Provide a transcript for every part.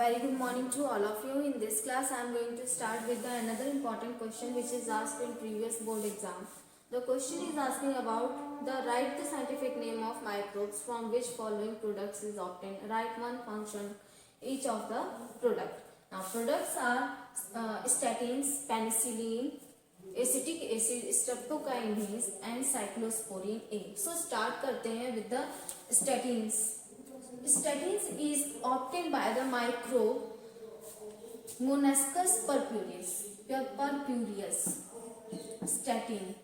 very good morning to all of you. In this class, I am going to start with another important question which is asked in previous board exam. The question is asking about the write the scientific name of microbes from which following products is obtained. Write one function each of the product. Now products are statins, penicillin, acetic acid, streptokinase and cyclosporin A. So start करते हैं with the statins. Statins is obtained by the microbe Monaskos purpureus. Statin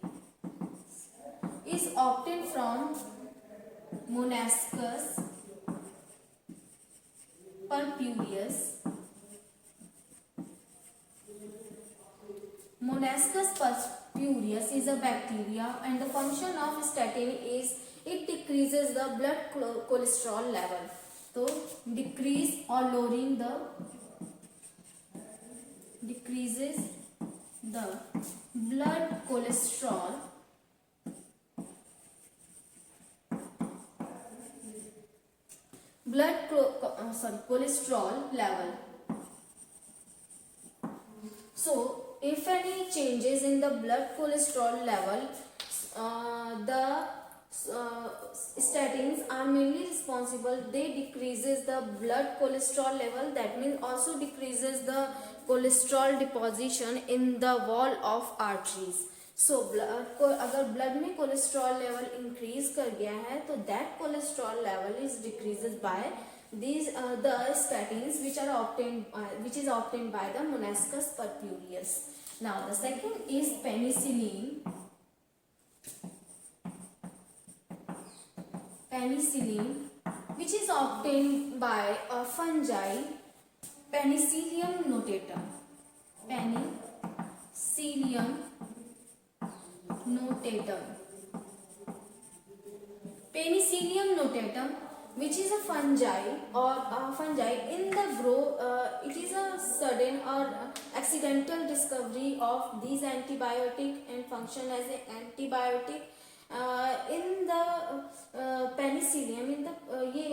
is obtained from Monaskos purpureus. Monaskos purpureus is a bacteria, and the function of statin is it decreases the blood cholesterol level. So decreases the blood cholesterol level. So if any changes in the blood cholesterol level, the statins are mainly responsible. They decreases the blood cholesterol level. That means also decreases the cholesterol deposition in the wall of arteries. So अगर blood में cholesterol level increase कर गया है तो that cholesterol level is decreases by these the statins which is obtained by the Monaskos purpureus. Now the second is penicillin. Penicillin, which is obtained by a fungi Penicillium notatum. Penicillium notatum, which is a fungi in the it is a sudden or accidental discovery of these antibiotic and function as an antibiotic in the penicillium. In the ये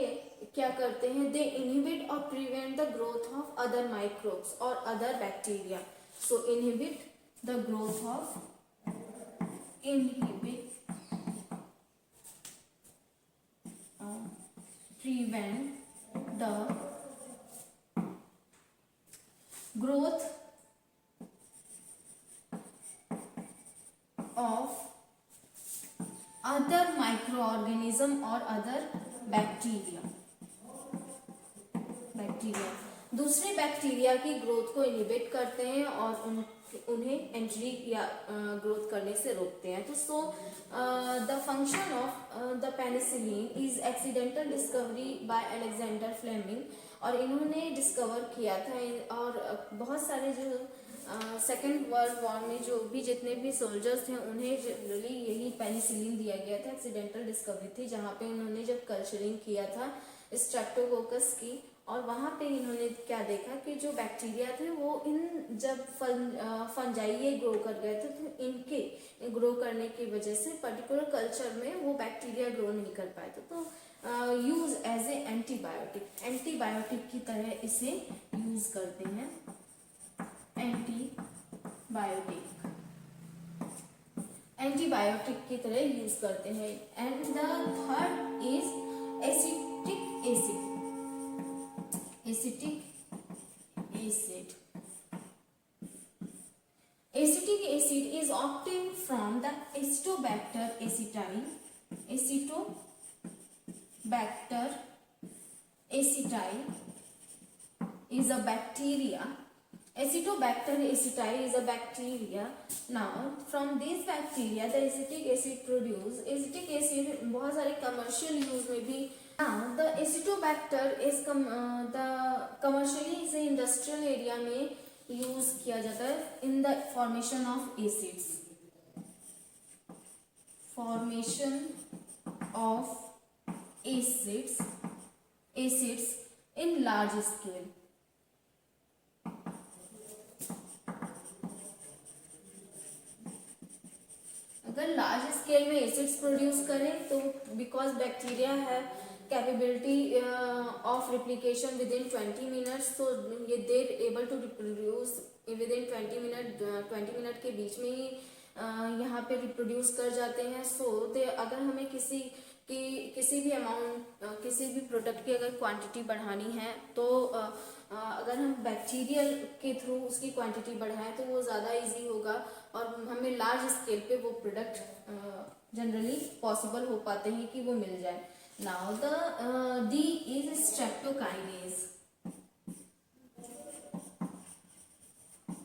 क्या करते हैं, they inhibit or prevent the growth of other microbes or other bacteria. So inhibit the growth of prevent the growth of other microorganism or other bacteria. दूसरे bacteria की growth को inhibit करते हैं और उन्हें एंट्री या ग्रोथ करने से रोकते हैं. तो so the function of the penicillin is accidental discovery by Alexander Fleming. और इन्होंने डिस्कवर किया था और बहुत सारे जो सेकेंड वर्ल्ड वॉर में जो भी जितने भी सोल्जर्स थे उन्हें जनरली यही पेनिसिलिन दिया गया था. एक्सीडेंटल डिस्कवरी थी जहाँ पे इन्होंने जब कल्चरिंग किया था स्ट्रेप्टोकोकस की, और वहाँ पे इन्होंने क्या देखा कि जो बैक्टीरिया थे वो इन जब फंजाई ये ग्रो कर गए थे तो इनके ग्रो करने की वजह से पर्टिकुलर कल्चर में वो बैक्टीरिया ग्रो नहीं कर पाए थे. तो यूज एज ए एंटीबायोटिक की तरह इसे यूज करते हैं. एंटीबायोटिक की तरह यूज करते हैं. And the third is acetic acid. Acetic acid is obtained from the Acetobacter aceti. Acetobacter aceti is a bacteria. Acetobacter aceti is a bacteria. Now from this bacteria the acetic acid produce. Acetic acid बहुत सारे commercial use में भी. Now the Acetobacter is the commercially is industrial area में use किया जाता है in the formation of acids. Acids in large scale. अगर large scale में एसिड्स प्रोड्यूस करें तो बिकॉज बैक्टीरिया है capability of replication within 20 minutes, so ये they're able to reproduce within 20 minute के बीच में ही यहाँ पे रिप्रोड्यूस कर जाते हैं. सो दे अगर हमें किसी भी अमाउंट किसी भी प्रोडक्ट की अगर क्वांटिटी बढ़ानी है तो अगर हम बैक्टीरियल के थ्रू उसकी क्वांटिटी बढ़ाएं तो वो ज़्यादा इजी होगा और हमें लार्ज स्केल पे वो प्रोडक्ट जनरली पॉसिबल हो पाते हैं कि वो मिल जाए. Now the D is streptokinase.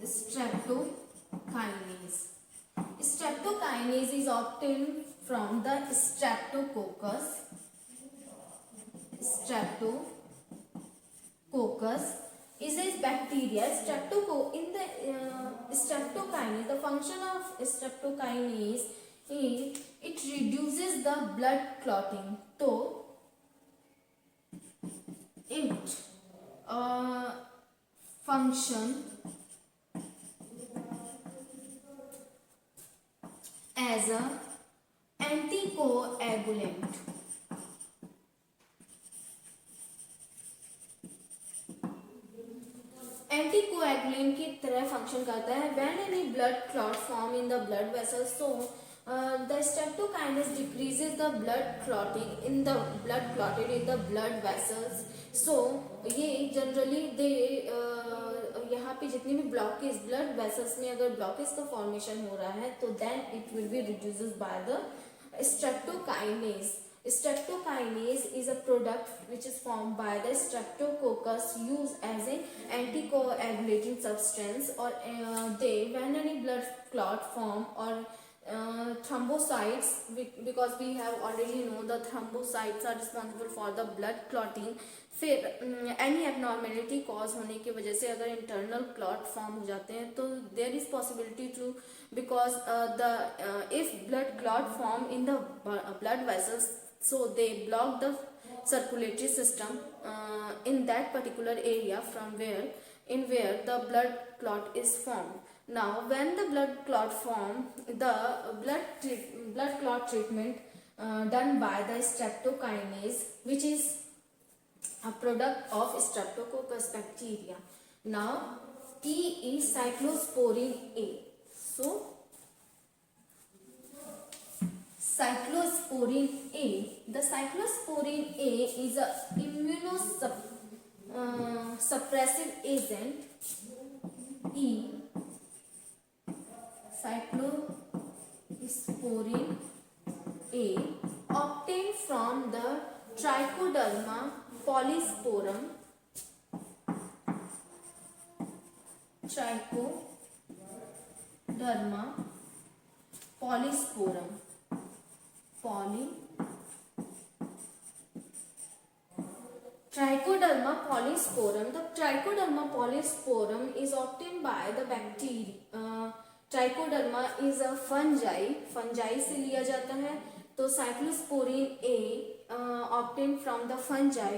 Streptokinase. Streptokinase is obtained from the Streptococcus. Streptococcus is a bacteria. Streptokinase. The function of streptokinase is it reduces the blood clotting. So it function as a anticoagulant. Anticoagulant की तरह function करता है. When any blood clot form in the blood vessels, so the streptokinase decreases the blood clotting in the blood clotted in the blood vessels. So ये generally दे यहाँ पे जितनी भी blockage blood vessels में अगर ब्लॉकेज का फॉर्मेशन हो रहा है तो then it will be reduced by the streptokinase. Streptokinase is a product which is formed by the Streptococcus used as an anticoagulating substance, or when any blood clot form or thrombocytes, because we have already know the thrombocytes are responsible for the blood clotting. फिर any abnormality cause होने की वजह से अगर internal clot form हो जाते हैं तो there is possibility too because the if blood clot form in the blood vessels, so they block the circulatory system in that particular area where the blood clot is formed. Now when the blood clot form, the blood clot treatment done by the streptokinase, which is a product of Streptococcus bacteria. Now T is cyclosporin A. So cyclosporin A. The cyclosporin A is a immunosuppressive agent. E. Cyclosporin A obtained from the Trichoderma polysporum. Trichoderma polysporum. Trichoderma polysporum. The Trichoderma polysporum is obtained by the bacteria. Trichoderma is a fungi से लिया जाता है. तो cyclosporin A obtained from the fungi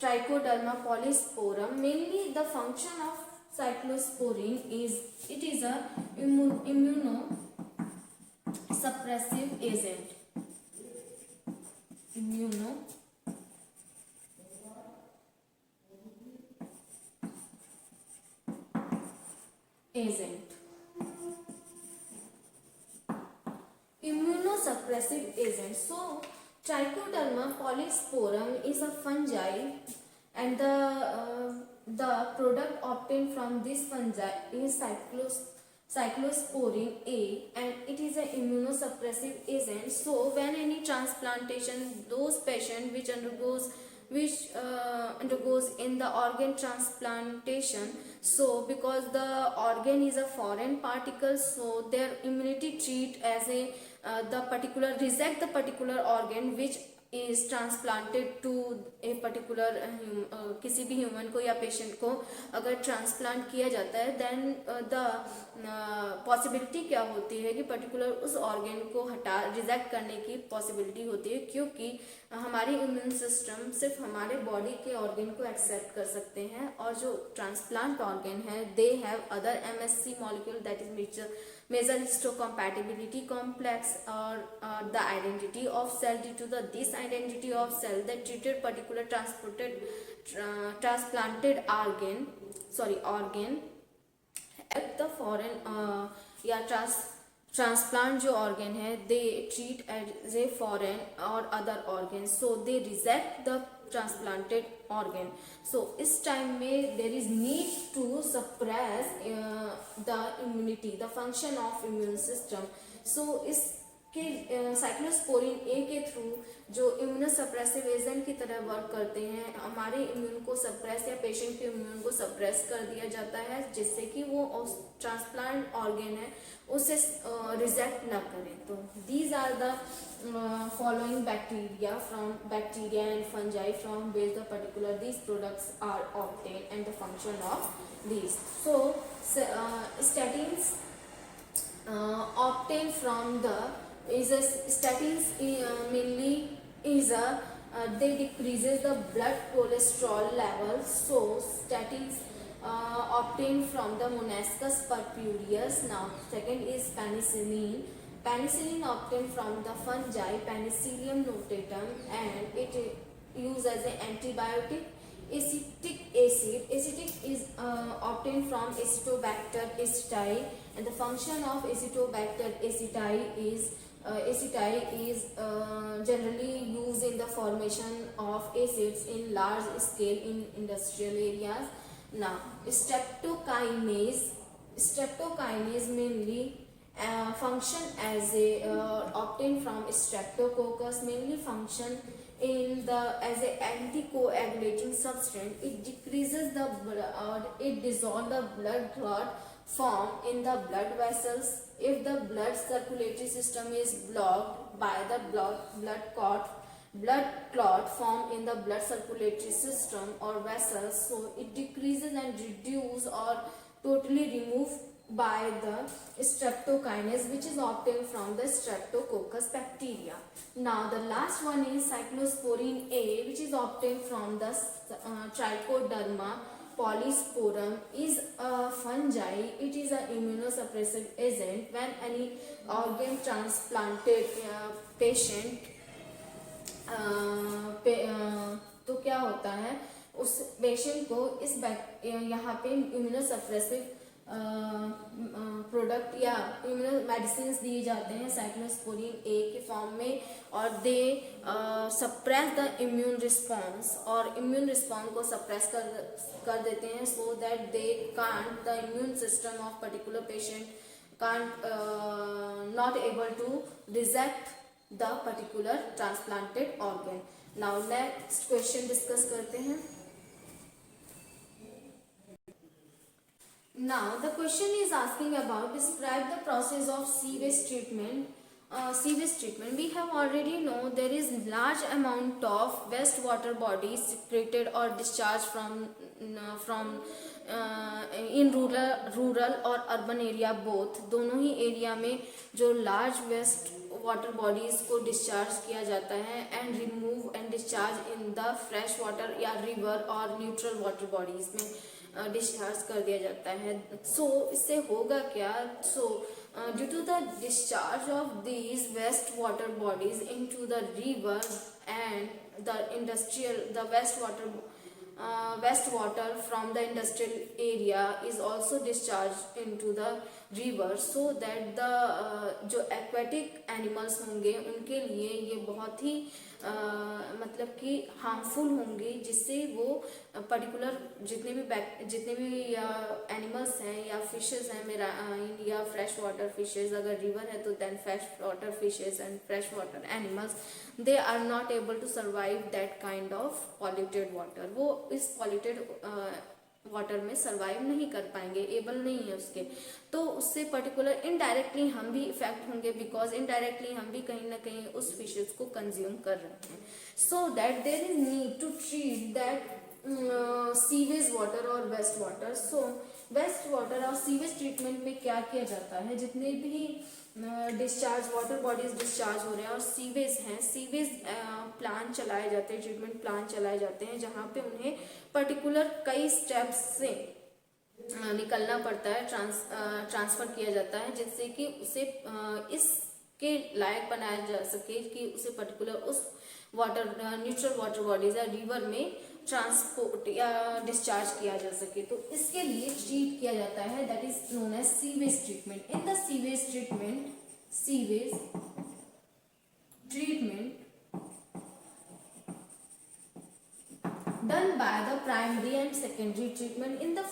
Trichoderma polysporum. Mainly the function of cyclosporin is it is a immunosuppressive agent. Immunosuppressive agent. So Trichoderma polysporum is a fungi, and the product obtained from this fungi is cyclosporin A, and it is an immunosuppressive agent. So when any transplantation, those patient which undergoes in the organ transplantation, so because the organ is a foreign particle, so their immunity treat as reject the particular organ which is transplanted to a particular किसी भी human को या patient को अगर transplant किया जाता है, then the possibility क्या होती है कि पर्टिकुलर उस ऑर्गन को रिजेक्ट करने की पॉसिबिलिटी होती है, क्योंकि हमारी इम्यून सिस्टम सिर्फ हमारे बॉडी के ऑर्गन को एक्सेप्ट कर सकते हैं, और जो ट्रांसप्लांट ऑर्गन है they have other MSC molecule that is measure histocompatibility complex or the identity of cell. Due to the this identity of cell that treated particular transplanted organ help the foreign या transplant जो organ है they treat as a foreign or other organ, so they reject the transplanted organ. So इस time में there is need to suppress the immunity, the function of immune system. So इसके cyclosporin A के through जो immunosuppressive agent की तरह work करते हैं, हमारे इम्यून को सप्रेस या पेशेंट के इम्यून को सप्रेस कर दिया जाता है जिससे कि वो ट्रांसप्लांट ऑर्गेन है उसे रिजेक्ट ना करें. तो these are the following bacteria and fungi from which the particular these products are obtained and the function of these. So statins obtained from the statins mainly is they decreases the blood cholesterol levels. So statins obtained from the Monascus purpureus. Now second is penicillin. Penicillin obtained from the fungi Penicillium notatum and it used as an antibiotic. Acetic is obtained from Acetobacter aceti, and the function of Acetobacter aceti is generally used in the formation of acids in large scale in industrial areas. Now streptokinase mainly function as a obtained from Streptococcus, mainly function as a anticoagulating substance. It decreases the blood, it dissolves the blood clot form in the blood vessels. If the blood circulatory system is blocked by the blood clot form in the blood circulatory system or vessels, so it decreases and reduce or totally remove by the streptokinase, which is obtained from the Streptococcus bacteria. Now the last one is cyclosporin A, which is obtained from the Trichoderma polysporum, is a fungi. It is an immunosuppressive agent. When any organ transplanted patient तो क्या होता है, उस patient को इस यहाँ पे immunosuppressive product या इम्यूनो मेडिसिन दिए जाते हैं साइक्लोस्पोरिन ए के फॉर्म में, और they suppress the immune response, और इम्यून रिस्पॉन्स को सप्रेस कर देते हैं, so that they can't the immune system of particular patient can't not able to reject the particular transplanted organ. Now next question discuss करते हैं. Now the question is asking about describe the process of sewage treatment. Sewage treatment, we have already know there is large amount of wastewater bodies secreted or discharged from in rural और urban area both, दोनों ही area में जो large waste water bodies को discharge किया जाता है and remove and discharge in the fresh water या river और न्यूट्रल वाटर बॉडीज में डिस्चार्ज कर दिया जाता है. सो इससे होगा क्या, so due to the discharge of these waste water bodies into the river and the waste water from the industrial area is also discharged into the river, so that the जो aquatic animals होंगे उनके लिए ये बहुत ही मतलब कि harmful होंगे, जिससे वो पर्टिकुलर जितने भी एनिमल्स हैं या फिशेस हैं मेरा या फ्रेश वाटर फिशेस, अगर रिवर है तो then fresh water fishes and fresh water animals they are not able to survive that kind of polluted water. वो इस पॉल्यूटेड वाटर में सर्वाइव नहीं कर पाएंगे, एबल नहीं है उसके, तो उससे पर्टिकुलर इनडायरेक्टली हम भी इफेक्ट होंगे, बिकॉज इनडायरेक्टली हम भी कहीं ना कहीं उस फिशेस को कंज्यूम कर रहे हैं. So that there is need to treat that sewage water और waste water. So waste water और सीवेज ट्रीटमेंट में क्या किया जाता है, जितने भी डिस्चार्ज वाटर बॉडीज डिस्चार्ज हो रहे हैं और सीवेज हैं, सीवेज प्लान चलाए जाते हैं, ट्रीटमेंट प्लान चलाए जाते हैं, जहाँ पे उन्हें पर्टिकुलर कई स्टेप्स से निकलना पड़ता है, ट्रांसफर किया जाता है, जिससे कि उसे इसके लायक बनाया जा सके कि उसे पर्टिकुलर उस वाटर न्यूट्रल वाटर बॉडीज या रिवर में ट्रांसपोर्ट या डिस्चार्ज किया जा सके। तो इसके लिए ट्रीट किया जाता है, that is known as sewage treatment. In the sewage treatment done by the primary and secondary treatment. In the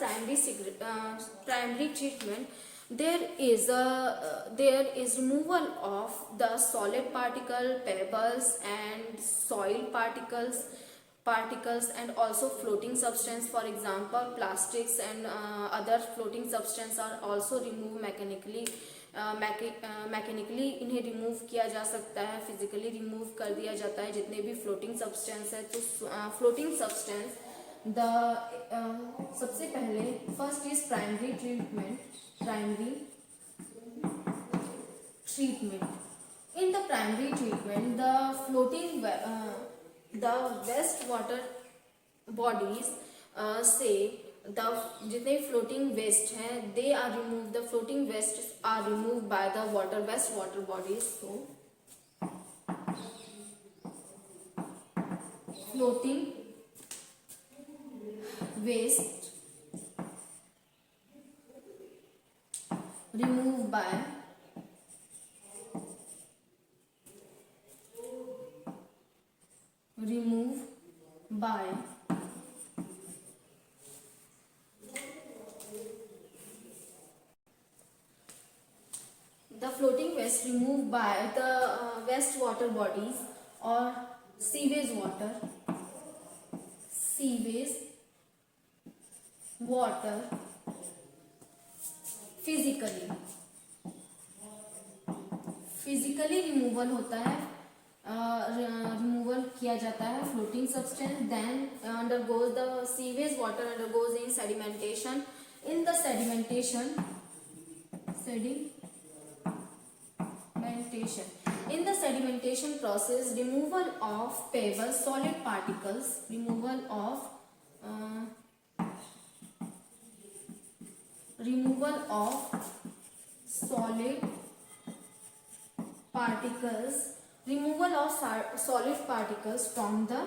primary treatment, there is removal of the solid pebbles and soil particles and also floating substance. For example, plastics and other floating substance are also removed mechanically. Mechanically इन्हें remove किया जा सकता है, physically remove कर दिया जाता है जितने भी फ्लोटिंग सब्सटेंस है। तो फ्लोटिंग सब्सटेंस सबसे पहले first is primary treatment. In the primary treatment the waste water bodies से जितने फ्लोटिंग वेस्ट हैं they are remove the floating waste are remove by the waste water bodies. So floating waste remove by the floating waste removed by the waste water bodies or sewage water physically removal होता है, removal किया जाता है floating substance. Then undergoes the sewage water undergoes in sedimentation. In the sedimentation process, removal of pebbles, solid particles, solid particles from the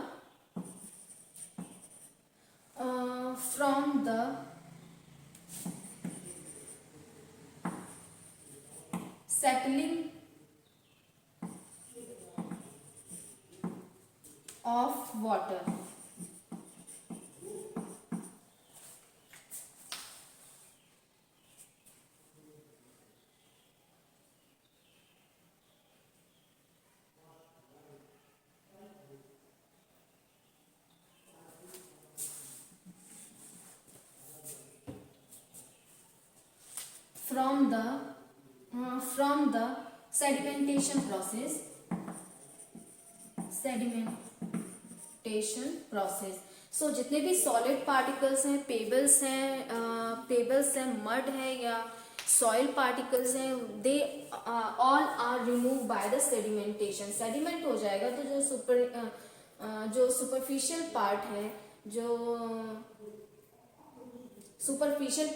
settling of water. From the sedimentation process. So जितने भी solid particles हैं, pebbles हैं, mud है या soil particles हैं, they all are remove by the sedimentation. Sediment हो जाएगा तो जो सुपरफिशियल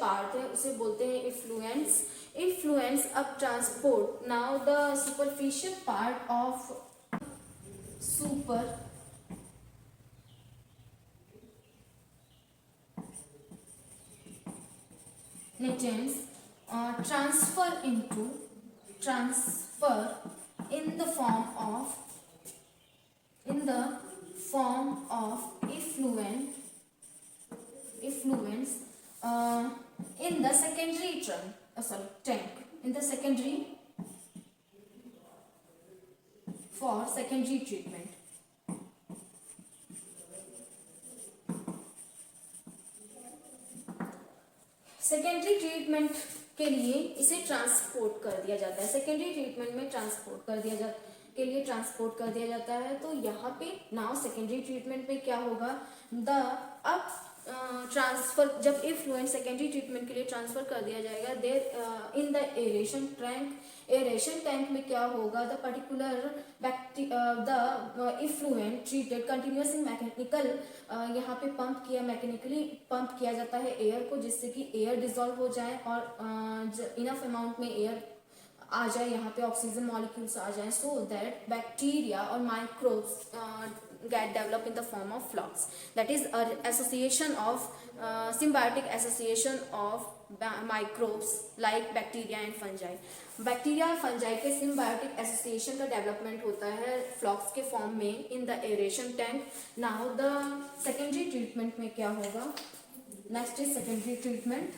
पार्ट है उसे बोलते हैं इफ्लुएंस। अब transport, now the superficial part of nutrients transfer in the form of effluents in the secondary tank, for secondary treatment. Secondary treatment के लिए इसे ट्रांसपोर्ट कर दिया जाता है, सेकेंडरी ट्रीटमेंट में ट्रांसपोर्ट कर दिया जाता है। तो यहाँ पे नाउ सेकेंडरी ट्रीटमेंट में क्या होगा, अब ट्रांसफर, जब इफ्लुएंट सेकेंडरी ट्रीटमेंट के लिए ट्रांसफर कर दिया जाएगा, there in the aeration tank, aeration tank में क्या होगा, the particular the effluent treated continuous in mechanical, यहाँ पे पंप किया, मैकेनिकली पंप किया जाता है एयर को, जिससे कि एयर डिजोल्व हो जाए और इनफ अमाउंट में एयर आ जाए, यहाँ पे ऑक्सीजन मॉलिक्यूल्स आ जाए, सो दैट बैक्टीरिया और microbes get developed in the form of flux. That is an association of symbiotic association of microbes like bacteria and fungi. Bacteria और फंजाई के symbiotic association का development होता है फ्लॉक्स के form में इन the aeration tank. Now the secondary treatment में क्या होगा, next is secondary treatment.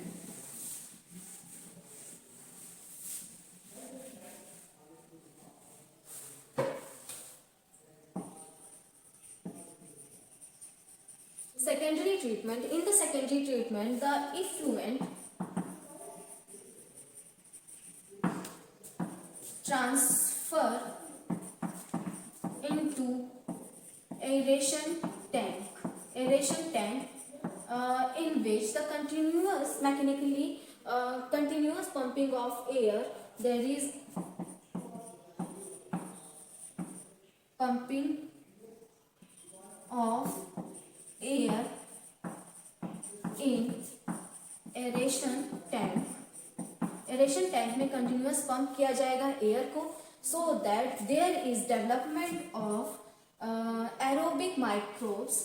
Secondary treatment. In the secondary treatment, the effluent transfer into aeration tank. Aeration tank in which the continuous continuous pumping of air. There is pumping of air in aeration tank. Aeration tank में continuous pump किया जाएगा air को, so that there is development of aerobic microbes,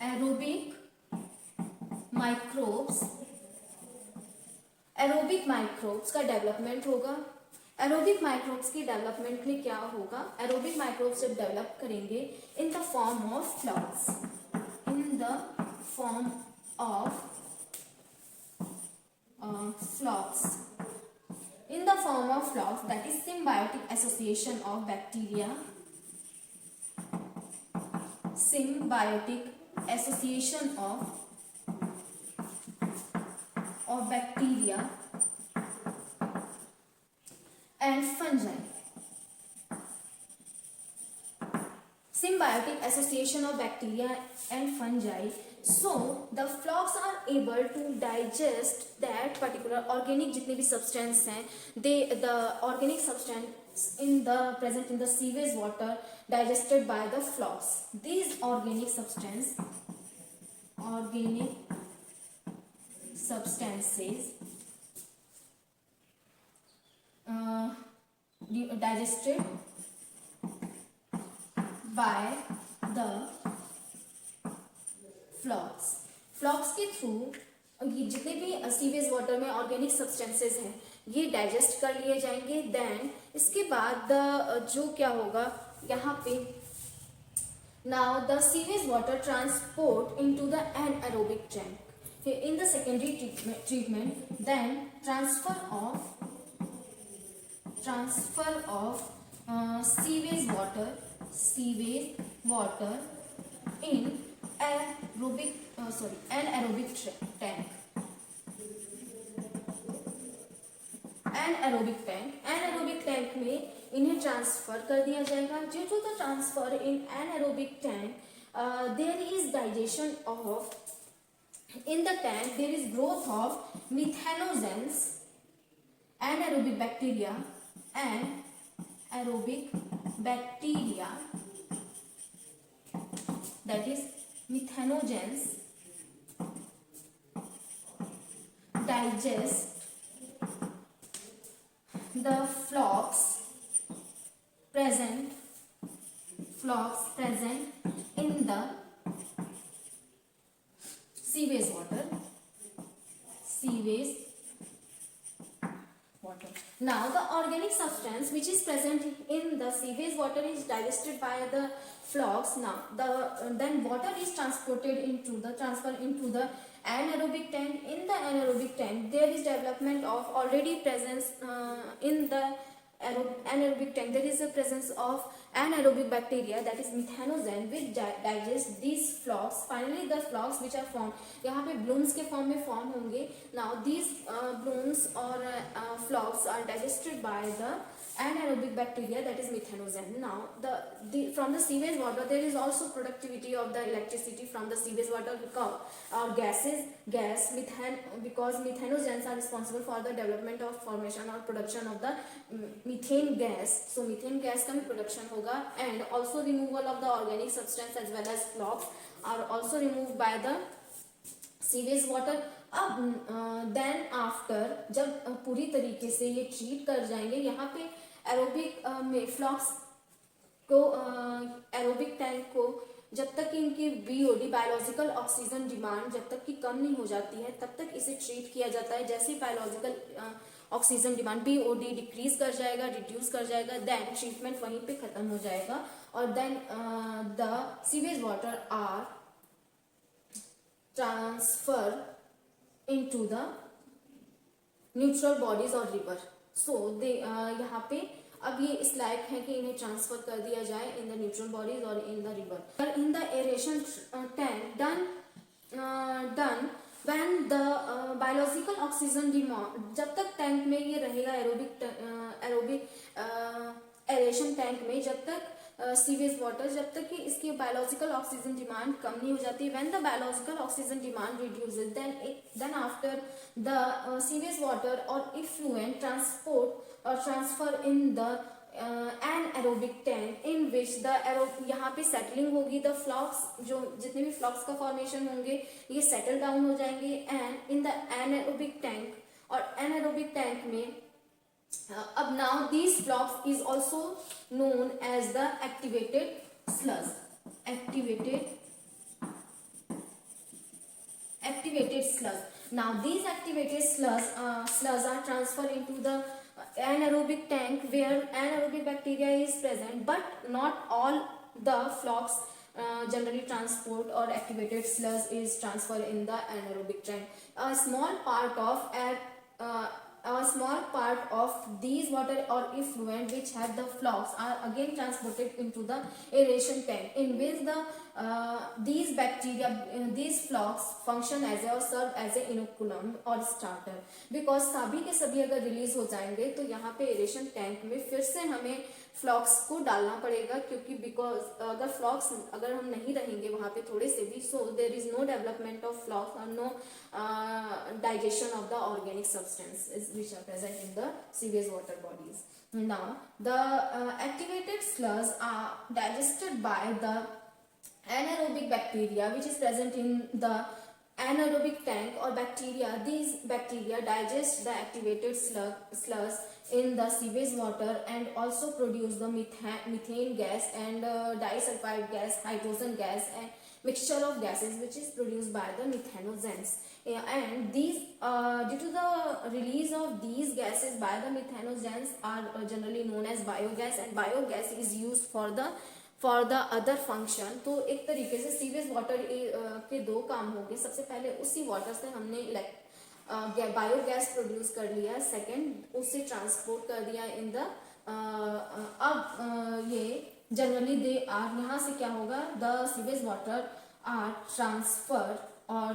aerobic microbes का development होगा. Aerobic microbes की development में क्या होगा, एरोबिक माइक्रोब्स जब डेवलप करेंगे in the form of flocs, in the form of flocs, in the form of flocs, that is symbiotic association of bacteria, symbiotic association of bacteria and fungi. Symbiotic association of bacteria and fungi. So the flocks are able to digest that particular organic जितने भी substance हैं, the organic substance in the present in the sewage water digested by the flocks. These organic substances digested by the flocks. फ्लॉक्स के through ये जितने भी sewage water में organic substances हैं ये डाइजेस्ट कर लिए जाएंगे. देन इसके बाद जो क्या होगा यहाँ पे, now the sewage water transport into the anaerobic tank in the secondary treatment. Then transfer of sewage water in anaerobic tank. anaerobic tank में इन्हें ट्रांसफर कर दिया जाएगा. Due to the transfer in anaerobic tank there is digestion of, in the tank there is growth of methanogens, anaerobic bacteria that is methanogens digest the flocks present in the sewage water. Now the organic substance which is present in the sewage water is digested by the flocks. Now then water is transferred into the anaerobic tank. In the anaerobic tank there is development of already presence in the anaerobic tank there is a presence of anaerobic bacteria, that is methanogen, which digest these flocks. Finally the flocks which are formed, यहाँ पे blooms के form में form होंगे. Now these blooms or flocks are digested by the anaerobic bacteria, that is methanogen. Now from the sewage water there is also productivity of the electricity from the sewage water because because methanogens are responsible for the development of formation or production of the methane gas. So methane gas का भी production होगा, and also removal of the organic substance as well as flocks are also removed by the sewage water. अब then after जब पूरी तरीके से ये treat कर जाएंगे, यहाँ पे एरोबिक में फ्लॉक्स को एरोबिक टैंक को जब तक इनकी बीओडी बायोलॉजिकल ऑक्सीजन डिमांड जब तक कि कम नहीं हो जाती है तब तक इसे ट्रीट किया जाता है. जैसे biological oxygen demand BOD decrease कर जाएगा, रिड्यूस कर जाएगा, देन ट्रीटमेंट वहीं पे खत्म हो जाएगा. और then the sewage water are transfer into the neutral bodies or river. So they यहाँ पे अब ये इस लायक है कि इन्हें ट्रांसफर कर दिया जाए इन द न्यूट्रल बॉडीज और in the river. In the aeration tank done when the biological oxygen demand, जब तक टैंक में ये रहेगा एरोबिक एरेशन टैंक में जब तक सीवेज वाटर जब तक कि इसकी बायोलॉजिकल ऑक्सीजन डिमांड कम नहीं हो जाती. When the biological oxygen demand reduces then after the sewage water और इफ्लुएंट ट्रांसपोर्ट और transfer in the anaerobic tank in which the यहाँ पे सेटलिंग होगी. द फ्लॉक्स जो जितने भी फ्लॉक्स का फॉर्मेशन होंगे ये सेटल डाउन हो जाएंगे and in the anaerobic tank. और एनारोबिक टैंक में अब now these flocks is also known as the activated sludge. Activated sludge. Now these activated sludge are transferred into the anaerobic tank where anaerobic bacteria is present, but not all the flocks generally transport or activated sludge is transferred in the anaerobic tank. A small part of these water or effluent which have the flocks are again transported into the aeration tank in which these flocks function as or serve as a inoculum or starter. Because सभी के सभी अगर release हो जाएंगे तो यहाँ पे aeration tank में फिर से हमें फ्लॉक्स को डालना पड़ेगा, क्योंकि बिकॉज अगर हम नहीं रहेंगे वहाँ पे थोड़े से भी, so there is no development of flocs और no digestion of the organic substances which are present in the sewage water bodies. Now the activated sludge are digested by the anaerobic bacteria which is present in the anaerobic tank or bacteria. These bacteria digest the activated sludge in the sewage water and also produce the methane gas and disulfide gas, hydrogen gas and mixture of gases which is produced by the methanogens. And these due to the release of these gases by the methanogens are generally known as biogas, and biogas is used for the other function. तो एक तरीके से sewage water के दो काम हो गए. सबसे पहले उसी वाटर से हमने बायोगैस प्रोड्यूस कर लिया, सेकंड उससे ट्रांसपोर्ट कर दिया इन द अब ये जनरली दे आर यहाँ से क्या होगा, the sewage water are transfer और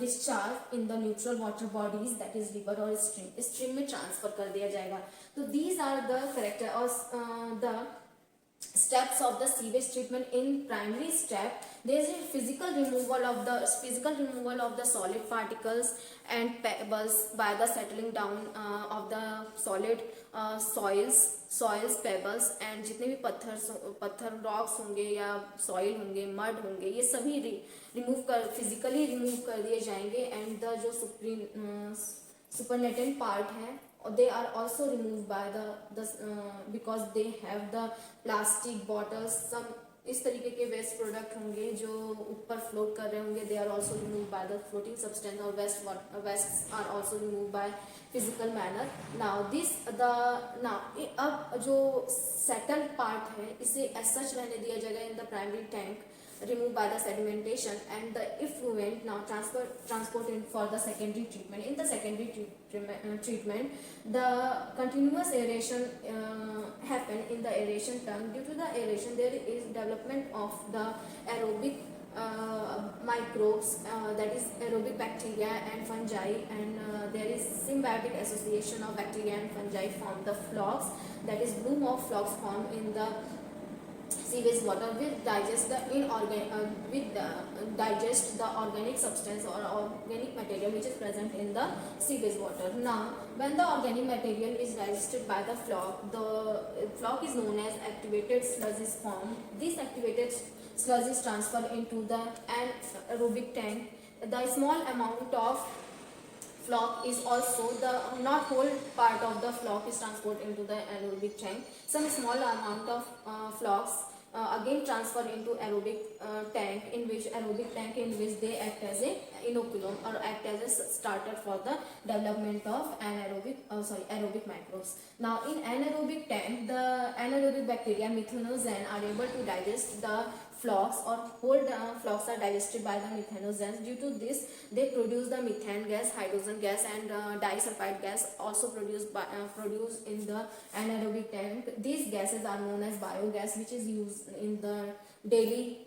discharge in the neutral water bodies that is river और स्ट्रीम में ट्रांसफर कर दिया जाएगा. तो दीज आर द करेक्टर और the steps of the sewage treatment. In primary step there is a physical removal of the solid particles and pebbles by the settling down of the solid soils pebbles and जितने भी पत्थर rocks होंगे या soil होंगे, mud होंगे, ये सभी physically remove कर दिए जाएंगे. एंड द जो सुपरनेटेंट पार्ट है they are also removed by the because they have the plastic bottles, some इस तरीके के वेस्ट प्रोडक्ट होंगे जो ऊपर फ्लोट कर रहे होंगे, they are also removed by the floating substance or waste are also removed by physical manner. Now अब जो settled part है इसे as such रहने दिया जाएगा in the primary tank, removed by the sedimentation, and the effluent now transported for the secondary treatment. In the secondary treatment, the continuous aeration happen in the aeration tank. Due to the aeration, there is development of the aerobic microbes, that is aerobic bacteria and fungi, and there is symbiotic association of bacteria and fungi form the flocks. that is bloom of flocs formed in the sewage water will digest the digest the organic substance or organic material which is present in the sewage water. Now, when the organic material is digested by the floc is known as activated sludge is formed. This activated sludge is transferred into the anaerobic tank. The small amount of floc is also the not whole part of the floc is transported into the anaerobic tank. Some small amount of flocs again transfer into aerobic tank in which they act as a inoculum or act as a starter for the development of aerobic microbes. Now, in anaerobic tank, the anaerobic bacteria methanogen are able to digest the flocs, or whole flocs are digested by the methanogens. Due to this, they produce the methane gas, hydrogen gas, and disulfide gas also produced in the anaerobic tank. These gases are known as biogas, which is used in the daily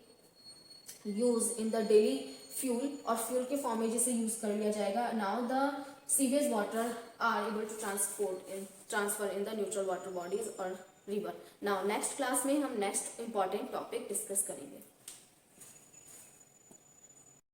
fuel और fuel के form में जिसे use कर लिया जाएगा. Now the sewage water are able to transfer in the neutral water bodies और river. Now next class में हम नेक्स्ट इंपॉर्टेंट टॉपिक डिस्कस करेंगे.